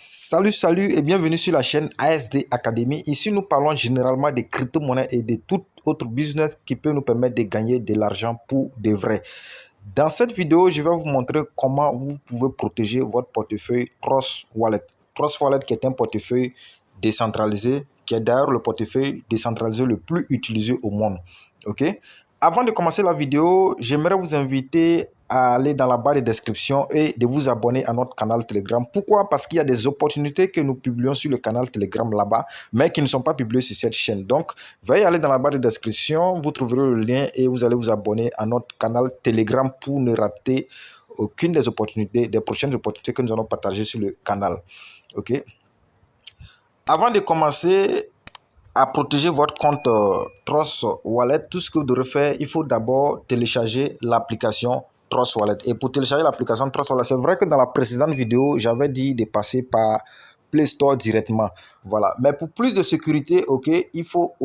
Salut et bienvenue sur la chaîne ASD Academy. Ici, nous parlons généralement des crypto-monnaies et de tout autre business qui peut nous permettre de gagner de l'argent pour de vrai. Dans cette vidéo, je vais vous montrer comment vous pouvez protéger votre portefeuille Trust Wallet. Trust Wallet qui est un portefeuille décentralisé, qui est d'ailleurs le portefeuille décentralisé le plus utilisé au monde. Ok? Avant de commencer la vidéo, j'aimerais vous inviter à aller dans la barre de description et de vous abonner à notre canal Telegram. Pourquoi? Parce qu'il y a des opportunités que nous publions sur le canal Telegram là-bas, mais qui ne sont pas publiées sur cette chaîne. Donc, veuillez aller dans la barre de description, vous trouverez le lien et vous allez vous abonner à notre canal Telegram pour ne rater aucune des opportunités, des prochaines opportunités que nous allons partager sur le canal. Ok? Avant de commencer à protéger votre compte Trust Wallet, tout ce que vous devrez faire, il faut d'abord télécharger l'application Trust Wallet. Et pour télécharger l'application Trust Wallet, c'est vrai que dans la précédente vidéo, j'avais dit de passer par Play Store directement. Voilà. Mais pour plus de sécurité, ok, il faut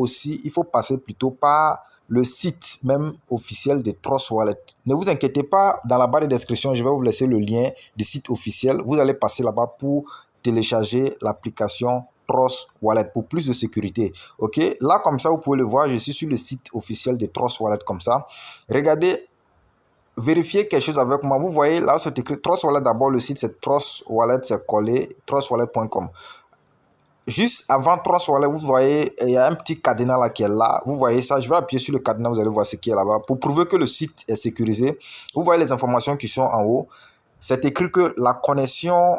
passer plutôt par le site même officiel de Trust Wallet. Ne vous inquiétez pas, dans la barre de description, je vais vous laisser le lien du site officiel. Vous allez passer là-bas pour télécharger l'application Trust Wallet pour plus de sécurité. Ok, là comme ça vous pouvez le voir, je suis sur le site officiel de Trust Wallet comme ça. Regardez, vérifiez quelque chose avec moi. Vous voyez là c'est écrit Trust Wallet. D'abord le site c'est Trust Wallet, c'est collé trustwallet.com. Juste avant Trust Wallet, vous voyez, il y a un petit cadenas là qui est là. Vous voyez ça, je vais appuyer sur le cadenas, vous allez voir ce qui est là-bas. Pour prouver que le site est sécurisé, vous voyez les informations qui sont en haut. C'est écrit que la connexion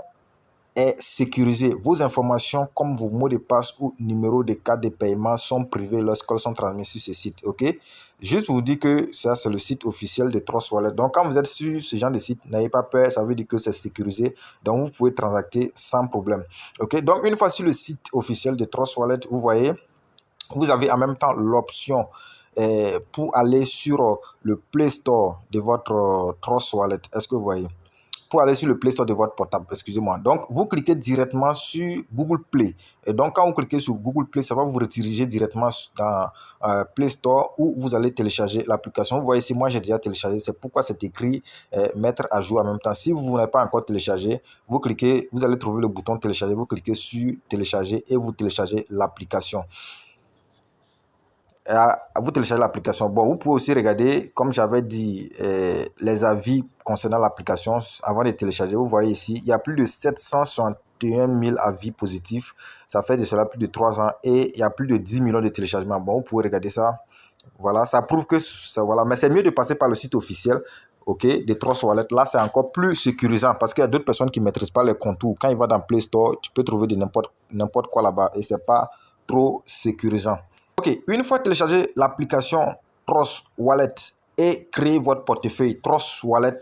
est sécurisé. Vos informations comme vos mots de passe ou numéro de carte de paiement sont privés lorsqu'elles sont transmises sur ce site. Ok, juste pour vous dire que ça c'est le site officiel de Trust Wallet. Donc quand vous êtes sur ce genre de site, n'ayez pas peur, ça veut dire que c'est sécurisé, donc vous pouvez transacter sans problème. Ok, donc une fois sur le site officiel de Trust Wallet, vous voyez, vous avez en même temps l'option pour aller sur le Play Store de votre Trust Wallet. Est-ce que vous voyez? Pour aller sur le Play Store de votre portable, excusez-moi. Donc, vous cliquez directement sur Google Play. Et donc, quand vous cliquez sur Google Play, ça va vous rediriger directement dans Play Store où vous allez télécharger l'application. Vous voyez ici, moi, j'ai déjà téléchargé. C'est pourquoi c'est écrit mettre à jour en même temps. Si vous n'avez pas encore téléchargé, vous cliquez, vous allez trouver le bouton télécharger. Vous cliquez sur télécharger et vous téléchargez l'application. Vous téléchargez l'application. Bon, vous pouvez aussi regarder, comme j'avais dit, les avis concernant l'application avant de télécharger. Vous voyez ici, il y a plus de 761 000 avis positifs. Ça fait de cela plus de 3 ans et il y a plus de 10 millions de téléchargements. Bon, vous pouvez regarder ça. Voilà, ça prouve que ça, voilà. Mais c'est mieux de passer par le site officiel, ok, de Trust Wallet. Là, c'est encore plus sécurisant parce qu'il y a d'autres personnes qui ne maîtrisent pas les contours. Quand ils vont dans Play Store, tu peux trouver de n'importe quoi là-bas et c'est pas trop sécurisant. Ok, une fois téléchargé l'application Trust Wallet et créé votre portefeuille Trust Wallet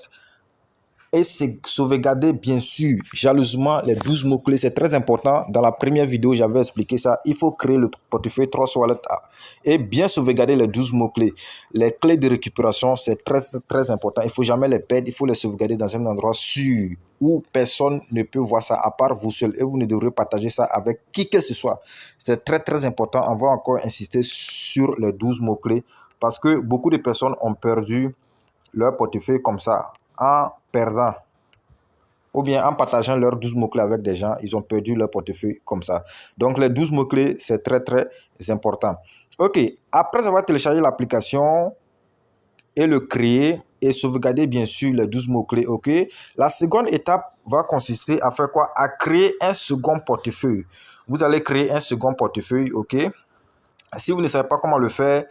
et sauvegarder bien sûr jalousement les 12 mots-clés, c'est très important. Dans la première vidéo, j'avais expliqué ça. Il faut créer le portefeuille Trust Wallet et bien sauvegarder les 12 mots-clés. Les clés de récupération, c'est très important. Il ne faut jamais les perdre. Il faut les sauvegarder dans un endroit sûr où personne ne peut voir ça à part vous seul. Et vous ne devrez partager ça avec qui que ce soit. C'est très important. On va encore insister sur les 12 mots-clés parce que beaucoup de personnes ont perdu leur portefeuille comme ça en perdant ou bien en partageant leurs 12 mots-clés avec des gens, ils ont perdu leur portefeuille comme ça. Donc, les 12 mots-clés, c'est très important. OK, après avoir téléchargé l'application et le créer et sauvegarder bien sûr les 12 mots-clés, OK, la seconde étape va consister à faire quoi? À créer un second portefeuille. Vous allez créer un second portefeuille, OK? Si vous ne savez pas comment le faire,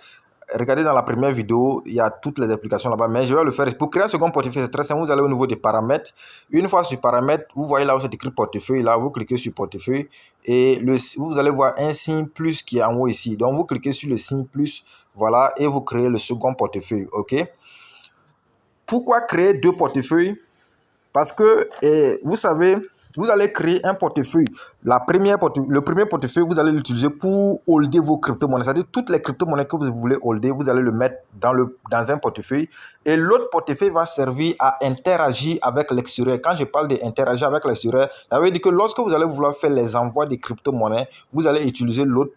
regardez dans la première vidéo, il y a toutes les applications là-bas, mais je vais le faire. Pour créer un second portefeuille, c'est très simple. Vous allez au niveau des paramètres. Une fois sur paramètres, vous voyez là où c'est écrit portefeuille. Là, vous cliquez sur portefeuille et vous allez voir un signe plus qui est en haut ici. Donc, vous cliquez sur le signe plus, voilà, et vous créez le second portefeuille. OK? Pourquoi créer deux portefeuilles? Parce que, vous savez, vous allez créer un portefeuille. Le premier portefeuille, vous allez l'utiliser pour holder vos crypto-monnaies. C'est-à-dire toutes les crypto-monnaies que vous voulez holder, vous allez le mettre dans un portefeuille. Et l'autre portefeuille va servir à interagir avec l'extérieur. Quand je parle d'interagir avec l'extérieur, ça veut dire que lorsque vous allez vouloir faire les envois de crypto-monnaies, vous allez utiliser l'autre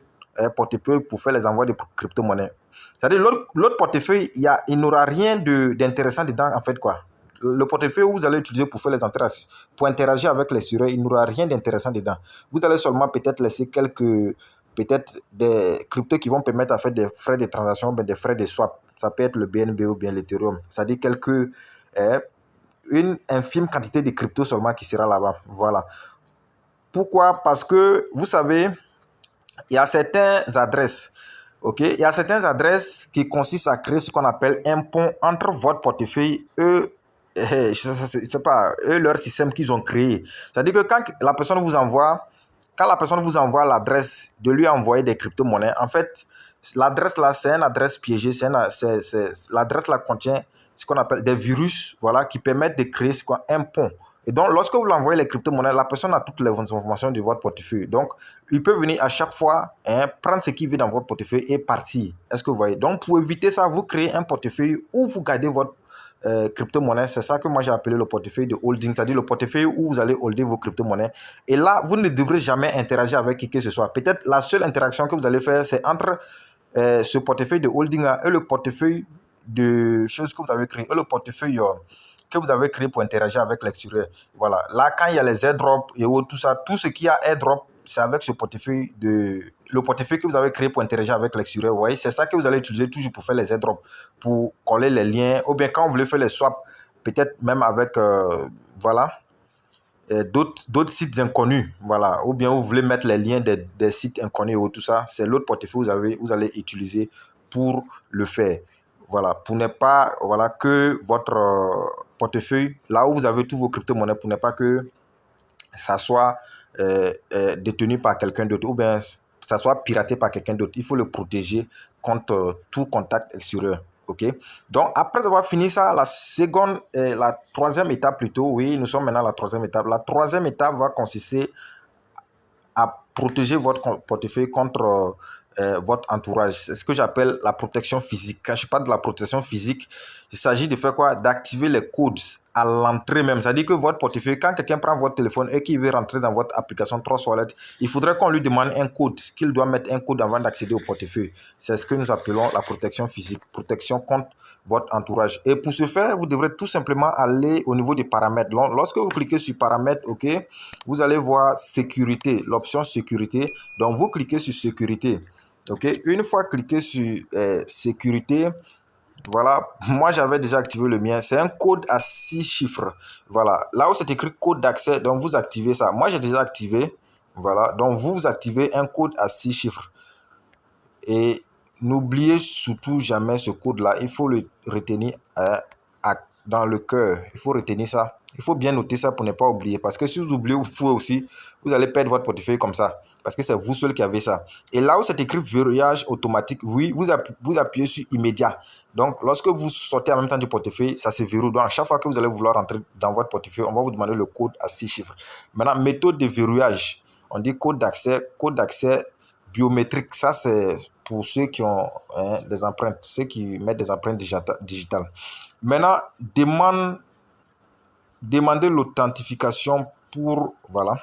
portefeuille pour faire les envois de crypto-monnaies. C'est-à-dire l'autre portefeuille, il n'aura rien d'intéressant dedans, en fait, quoi. le portefeuille où vous allez utiliser pour faire les interactions, pour interagir avec l'extérieur, il n'y aura rien d'intéressant dedans. Vous allez seulement peut-être laisser peut-être des cryptos qui vont permettre à faire des frais de transaction, ben des frais de swap. Ça peut être le BNB ou bien l'Ethereum. C'est-à-dire une infime quantité de cryptos seulement qui sera là-bas. Voilà. Pourquoi? Parce que, vous savez, il y a certaines adresses, ok? Il y a certaines adresses qui consistent à créer ce qu'on appelle un pont entre votre portefeuille et je sais pas, leur système qu'ils ont créé. C'est-à-dire que quand la personne vous envoie l'adresse de lui envoyer des crypto-monnaies, en fait, l'adresse là, c'est une adresse piégée. L'adresse là contient ce qu'on appelle des virus, voilà, qui permettent de créer un pont. Et donc, lorsque vous l'envoyez les crypto-monnaies, la personne a toutes les informations de votre portefeuille. Donc, il peut venir à chaque fois prendre ce qu'il veut dans votre portefeuille et partir. Est-ce que vous voyez? Donc, pour éviter ça, vous créez un portefeuille où vous gardez votre crypto-monnaie. C'est ça que moi j'ai appelé le portefeuille de holding, c'est-à-dire le portefeuille où vous allez holder vos crypto-monnaies. Et là, vous ne devrez jamais interagir avec qui que ce soit. Peut-être la seule interaction que vous allez faire, c'est entre ce portefeuille de holding là et le portefeuille de choses que vous avez créé, et le portefeuille que vous avez créé pour interagir avec l'extérieur. Voilà. Là, quand il y a les airdrops et tout ça, tout ce qui a airdrop, c'est avec ce portefeuille le portefeuille que vous avez créé pour interagir avec l'extérieur. Vous voyez, c'est ça que vous allez utiliser toujours pour faire les airdrops, pour coller les liens, ou bien quand vous voulez faire les swaps, peut-être même avec, voilà, d'autres sites inconnus, voilà, ou bien vous voulez mettre les liens des sites inconnus ou tout ça, c'est l'autre portefeuille que vous allez utiliser pour le faire. Voilà, pour ne pas, voilà, que votre portefeuille, là où vous avez tous vos crypto-monnaies, pour ne pas que ça soit détenu par quelqu'un d'autre, ou bien ça soit piraté par quelqu'un d'autre. Il faut le protéger contre tout contact extérieur. Ok. Donc, après avoir fini ça, la troisième étape plutôt, oui, nous sommes maintenant à la troisième étape. La troisième étape va consister à protéger votre portefeuille contre votre entourage. C'est ce que j'appelle la protection physique. Quand je parle de la protection physique, il s'agit de faire quoi? D'activer les codes à l'entrée même. C'est-à-dire que votre portefeuille, quand quelqu'un prend votre téléphone et qu'il veut rentrer dans votre application Trust Wallet, il faudrait qu'on lui demande un code, qu'il doit mettre un code avant d'accéder au portefeuille. C'est ce que nous appelons la protection physique, protection contre votre entourage. Et pour ce faire, vous devrez tout simplement aller au niveau des paramètres. Lorsque vous cliquez sur paramètres, ok, vous allez voir sécurité, l'option sécurité. Donc, vous cliquez sur sécurité. Ok, une fois cliqué sur sécurité, voilà, moi j'avais déjà activé le mien. C'est un code à 6 chiffres. Voilà, là où c'est écrit code d'accès, donc vous activez ça. Moi j'ai déjà activé. Voilà, donc vous activez un code à 6 chiffres. Et n'oubliez surtout jamais ce code-là. Il faut le retenir dans le cœur. Il faut retenir ça. Il faut bien noter ça pour ne pas oublier. Parce que si vous oubliez, vous allez perdre votre portefeuille comme ça. Parce que c'est vous seul qui avez ça. Et là où c'est écrit verrouillage automatique, oui, vous appuyez sur immédiat. Donc, lorsque vous sortez en même temps du portefeuille, ça se verrouille. Donc, à chaque fois que vous allez vouloir rentrer dans votre portefeuille, on va vous demander le code à 6 chiffres. Maintenant, méthode de verrouillage. On dit code d'accès biométrique. Ça, c'est pour ceux qui ont des empreintes, ceux qui mettent des empreintes digitales. Maintenant, demandez l'authentification pour, voilà,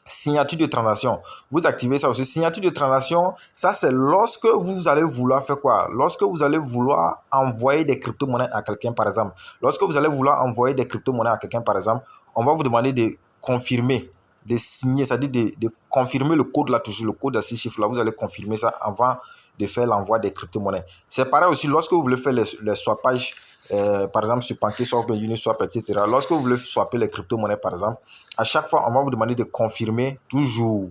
signature de transaction. Vous activez ça aussi. Signature de transaction, ça c'est lorsque vous allez vouloir faire quoi? Lorsque vous allez vouloir envoyer des crypto-monnaies à quelqu'un, par exemple. Lorsque vous allez vouloir envoyer des crypto-monnaies à quelqu'un, par exemple, on va vous demander de confirmer, de signer, c'est-à-dire de confirmer le code là, toujours le code à 6 chiffres là. Vous allez confirmer ça avant de faire l'envoi des crypto-monnaies. C'est pareil aussi lorsque vous voulez faire les swapages, par exemple sur PancakeSwap, Uniswap, etc. Lorsque vous voulez swapper les crypto-monnaies, par exemple, à chaque fois, on va vous demander de confirmer toujours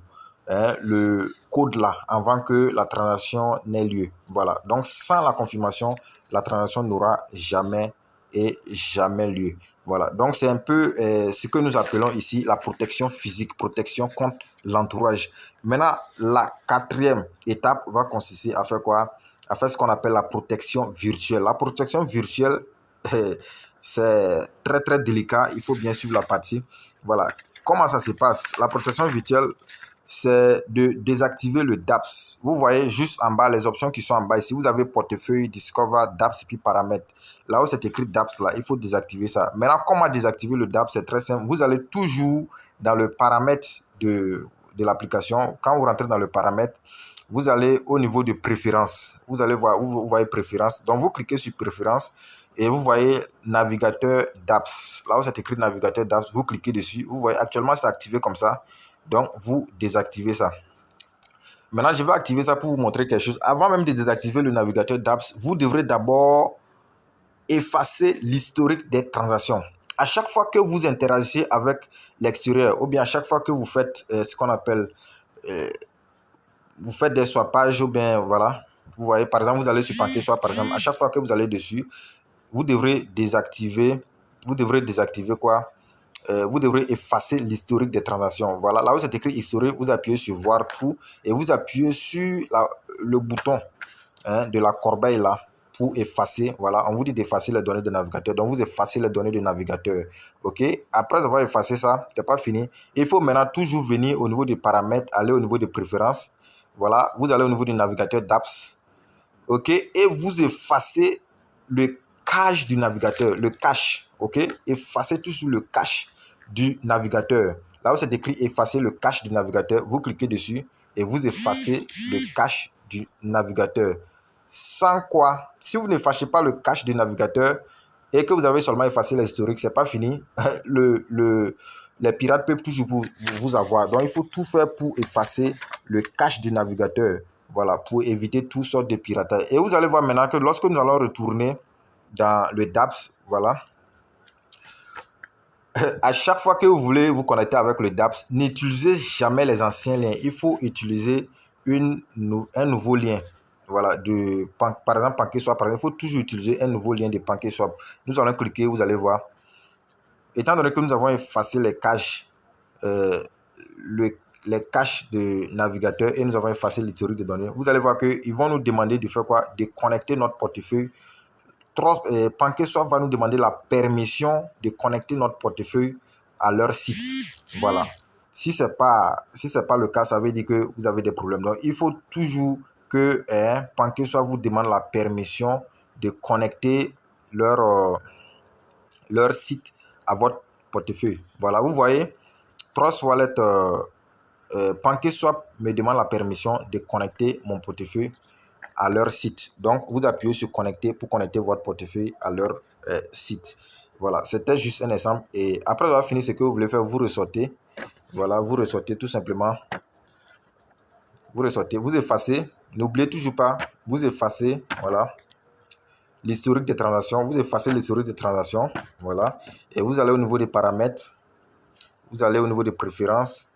le code là avant que la transaction n'ait lieu. Voilà. Donc, sans la confirmation, la transaction n'aura jamais lieu. Voilà. Donc, c'est un peu ce que nous appelons ici la protection physique, protection contre l'entourage. Maintenant, la quatrième étape va consister à faire quoi? À faire ce qu'on appelle la protection virtuelle. La protection virtuelle, c'est très, très délicat. Il faut bien suivre la partie. Voilà. Comment ça se passe? La protection virtuelle, c'est de désactiver le DApps. Vous voyez juste en bas les options qui sont en bas. Si vous avez portefeuille, Discover, DApps et puis paramètres, là où c'est écrit DApps, là, il faut désactiver ça. Maintenant, comment désactiver le DApps? C'est très simple. Vous allez toujours dans le paramètre de l'application. Quand vous rentrez dans le paramètre, vous allez au niveau de préférences. Vous allez voir, vous voyez préférences. Donc, vous cliquez sur préférences. et vous voyez navigateur d'apps. Là où c'est écrit navigateur d'apps, vous cliquez dessus. Vous voyez actuellement c'est activé comme ça. Donc vous désactivez ça. Maintenant, je vais activer ça pour vous montrer quelque chose. Avant même de désactiver le navigateur d'apps, vous devrez d'abord effacer l'historique des transactions. À chaque fois que vous interagissez avec l'extérieur, ou bien à chaque fois que vous faites ce qu'on appelle, vous faites des swappages, ou bien voilà, vous voyez, par exemple, vous allez sur PancakeSwap, par exemple, à chaque fois que vous allez dessus, vous devrez désactiver quoi? Vous devrez effacer l'historique des transactions. Voilà, là où c'est écrit historique, vous appuyez sur voir tout et vous appuyez sur le bouton de la corbeille là pour effacer. Voilà, on vous dit d'effacer les données de navigateur. Donc, vous effacez les données de navigateur. OK? Après avoir effacé ça, c'est pas fini. Il faut maintenant toujours venir au niveau des paramètres, aller au niveau des préférences. Voilà, vous allez au niveau du navigateur d'apps. OK? Et vous effacez le cache du navigateur, le cache. OK? Effacez toujours le cache du navigateur. Là où c'est écrit effacer le cache du navigateur, vous cliquez dessus et vous effacez le cache du navigateur. Sans quoi, si vous n'effacez pas le cache du navigateur et que vous avez seulement effacé l'historique, c'est pas fini. Les pirates peuvent toujours vous avoir. Donc, il faut tout faire pour effacer le cache du navigateur. Voilà, pour éviter toutes sortes de piratage. Et vous allez voir maintenant que lorsque nous allons retourner dans le DApps, voilà, à chaque fois que vous voulez vous connecter avec le DApps, n'utilisez jamais les anciens liens. Il faut utiliser un nouveau lien. Voilà, par exemple, PancakeSwap, par exemple, il faut toujours utiliser un nouveau lien de PancakeSwap. Nous allons cliquer, vous allez voir. Étant donné que nous avons effacé les caches, les caches de navigateur et nous avons effacé l'historique de données, vous allez voir qu'ils vont nous demander de faire quoi? De connecter notre portefeuille. PancakeSwap va nous demander la permission de connecter notre portefeuille à leur site. Voilà. Si ce n'est pas le cas, ça veut dire que vous avez des problèmes. Donc, il faut toujours que PancakeSwap vous demande la permission de connecter leur site à votre portefeuille. Voilà, vous voyez, Trust Wallet, PancakeSwap me demande la permission de connecter mon portefeuille à leur site. Donc, vous appuyez sur connecter pour connecter votre portefeuille à leur site. Voilà, c'était juste un exemple. Et après avoir fini ce que vous voulez faire, vous ressortez. Voilà, vous ressortez tout simplement. Vous ressortez, vous effacez. N'oubliez toujours pas, vous effacez, voilà, l'historique des transactions. Vous effacez l'historique des transactions. Voilà. Et vous allez au niveau des paramètres. Vous allez au niveau des préférences.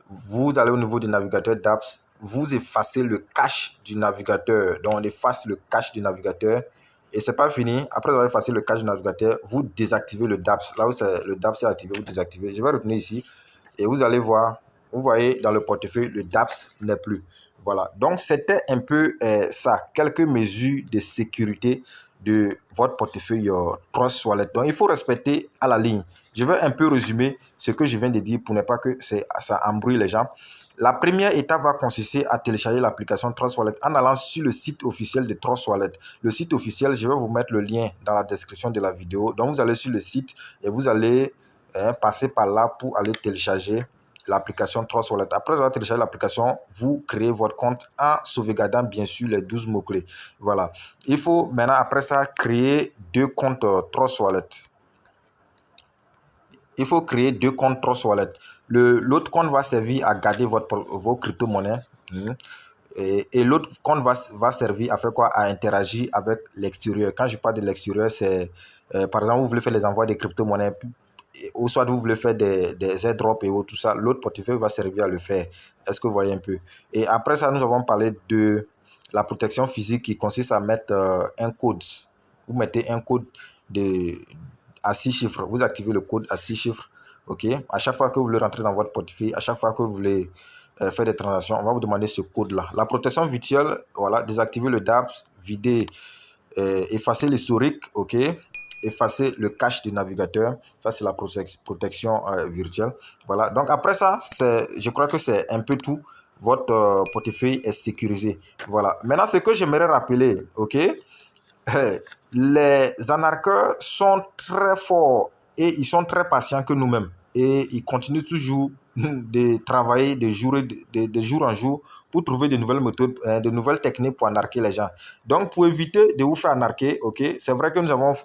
Vous allez au niveau du navigateur d'apps. Vous effacez le cache du navigateur. Donc, on efface le cache du navigateur. Et c'est pas fini. Après avoir effacé le cache du navigateur, vous désactivez le DApps. Là où le DApps est activé, vous désactivez. Je vais retourner ici. Et vous allez voir, vous voyez dans le portefeuille, le DApps n'est plus. Voilà. Donc, c'était un peu ça. Quelques mesures de sécurité de votre portefeuille Trust Wallet. Donc, il faut respecter à la ligne. Je vais un peu résumer ce que je viens de dire pour ne pas que ça embrouille les gens. La première étape va consister à télécharger l'application Trust Wallet en allant sur le site officiel de Trust Wallet. Le site officiel, je vais vous mettre le lien dans la description de la vidéo. Donc, vous allez sur le site et vous allez passer par là pour aller télécharger l'application Trust Wallet. Après avoir téléchargé l'application, vous créez votre compte en sauvegardant bien sûr les 12 mots-clés. Voilà. Il faut maintenant, après ça, créer 2 comptes Trust Wallet. Il faut créer 2 comptes Trust Wallet. L'autre compte va servir à garder vos crypto-monnaies. Et l'autre compte va servir à faire quoi? À interagir avec l'extérieur. Quand je parle de l'extérieur, c'est par exemple, vous voulez faire les envois des crypto-monnaies, ou soit vous voulez faire des airdrops et tout ça. L'autre portefeuille va servir à le faire. Est-ce que vous voyez un peu? Et après ça, nous avons parlé de la protection physique qui consiste à mettre un code. Vous mettez un code à 6 chiffres. Vous activez le code à 6 chiffres. OK? À chaque fois que vous voulez rentrer dans votre portefeuille, à chaque fois que vous voulez faire des transactions, on va vous demander ce code-là. La protection virtuelle, voilà, désactiver le DApps, vider, effacer l'historique, OK? Effacer le cache du navigateur. Ça, c'est la protection virtuelle. Voilà. Donc, après ça, je crois que c'est un peu tout. Votre portefeuille est sécurisé. Voilà. Maintenant, ce que j'aimerais rappeler, OK? Les anarcheurs sont très forts et ils sont très patients que nous-mêmes. Et ils continuent toujours de travailler de jour en jour pour trouver de nouvelles méthodes, de nouvelles techniques pour anarquer les gens. Donc, pour éviter de vous faire anarquer, OK, c'est vrai que nous avons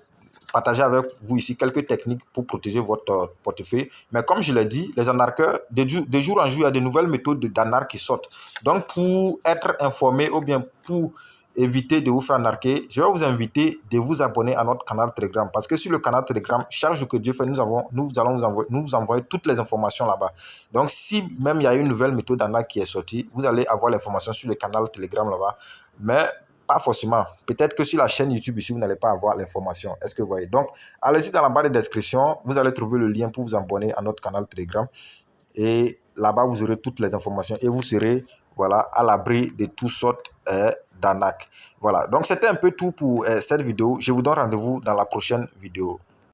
partager avec vous ici quelques techniques pour protéger votre portefeuille. Mais comme je l'ai dit, les arnaqueurs, de jour en jour, il y a de nouvelles méthodes d'arnaque qui sortent. Donc, pour être informé ou bien pour éviter de vous faire arnaquer, je vais vous inviter de vous abonner à notre canal Telegram. Parce que sur le canal Telegram, chaque jour que Dieu fait, nous allons vous envoyer toutes les informations là-bas. Donc, si même il y a une nouvelle méthode d'arnaque qui est sortie, vous allez avoir l'information sur le canal Telegram là-bas. Mais pas forcément. Peut-être que sur la chaîne YouTube ici, vous n'allez pas avoir l'information. Est-ce que vous voyez? Donc, allez-y dans la barre de description. Vous allez trouver le lien pour vous abonner à notre canal Telegram. Et là-bas, vous aurez toutes les informations et vous serez voilà, à l'abri de toutes sortes d'arnaques. Voilà, donc c'était un peu tout pour cette vidéo. Je vous donne rendez-vous dans la prochaine vidéo.